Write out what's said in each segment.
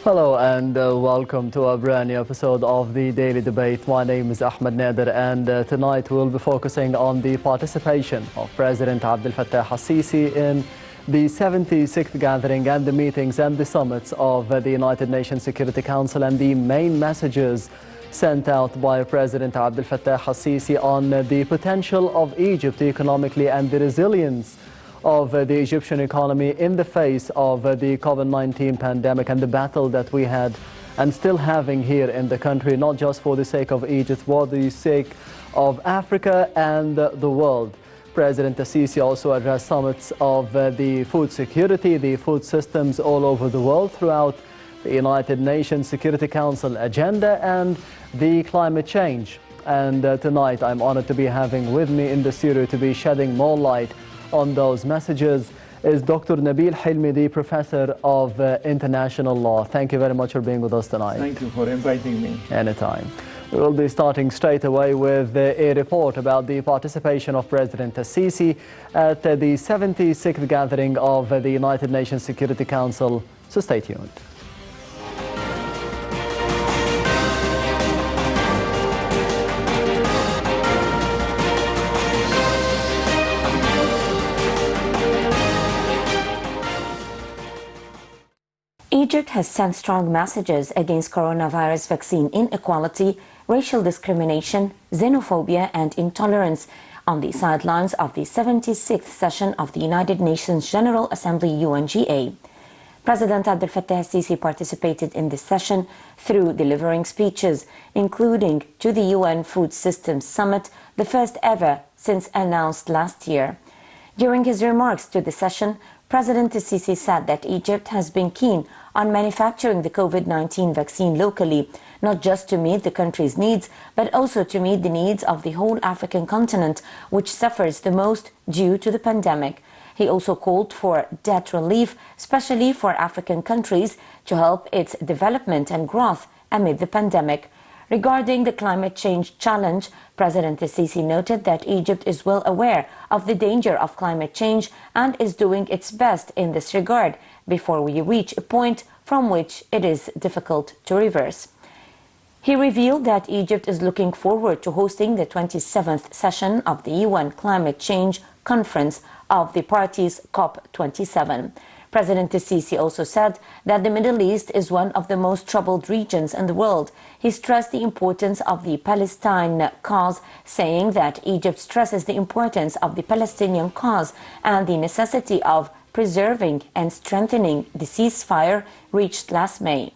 Hello and welcome to a brand new episode of the Daily Debate. My name is Ahmed Nader, and tonight we'll be focusing on the participation of President Abdel Fattah al-Sisi in the 76th gathering and the meetings and the summits of the United Nations Security Council, and the main messages sent out by President Abdel Fattah al-Sisi on the potential of Egypt economically and the resilience of the Egyptian economy in the face of the COVID-19 pandemic and the battle that we had and still having here in the country, not just for the sake of Egypt, for the sake of Africa and the world. President al-Sisi also addressed summits of the food security, the food systems all over the world throughout the United Nations Security Council agenda and the climate change. And tonight I'm honored to be having with me in the studio to be shedding more light on those messages is Dr. Nabil Hilmi, the Professor of International Law. Thank you very much for being with us tonight. Thank you for inviting me. Anytime. We will be starting straight away with a report about the participation of President al-Sisi at the 76th gathering of the United Nations Security Council. So stay tuned. Egypt has sent strong messages against coronavirus vaccine inequality, racial discrimination, xenophobia and intolerance on the sidelines of the 76th session of the United Nations General Assembly UNGA. President Abdel Fattah al-Sisi participated in this session through delivering speeches, including to the UN Food Systems Summit, the first ever since announced last year. During his remarks to the session, President al-Sisi said that Egypt has been keen on manufacturing the COVID-19 vaccine locally, not just to meet the country's needs, but also to meet the needs of the whole African continent, which suffers the most due to the pandemic. He also called for debt relief, especially for African countries, to help its development and growth amid the pandemic. Regarding the climate change challenge, President al-Sisi noted that Egypt is well aware of the danger of climate change and is doing its best in this regard before we reach a point from which it is difficult to reverse. He revealed that Egypt is looking forward to hosting the 27th session of the UN Climate Change Conference of the parties COP27. President al-Sisi also said that the Middle East is one of the most troubled regions in the world. He stressed the importance of the Palestine cause, saying that Egypt stresses the importance of the Palestinian cause and the necessity of preserving and strengthening the ceasefire reached last May.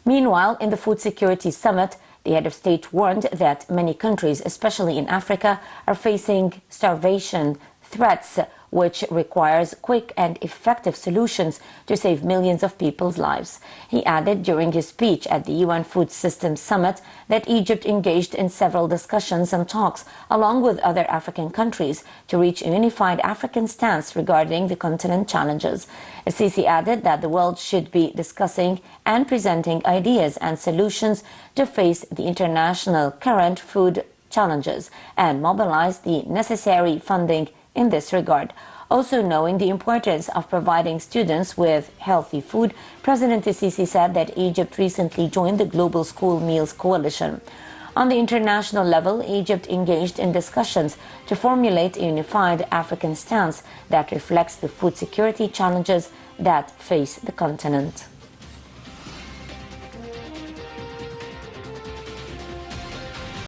Meanwhile, in the Food Security Summit, the head of state warned that many countries, especially in Africa, are facing starvation threats, which requires quick and effective solutions to save millions of people's lives. He added during his speech at the UN Food Systems Summit that Egypt engaged in several discussions and talks along with other African countries to reach a unified African stance regarding the continent challenges. al-Sisi added that the world should be discussing and presenting ideas and solutions to face the international current food challenges and mobilize the necessary funding in this regard. Also knowing the importance of providing students with healthy food, President al-Sisi said that Egypt recently joined the Global School Meals Coalition. On the international level, Egypt engaged in discussions to formulate a unified African stance that reflects the food security challenges that face the continent.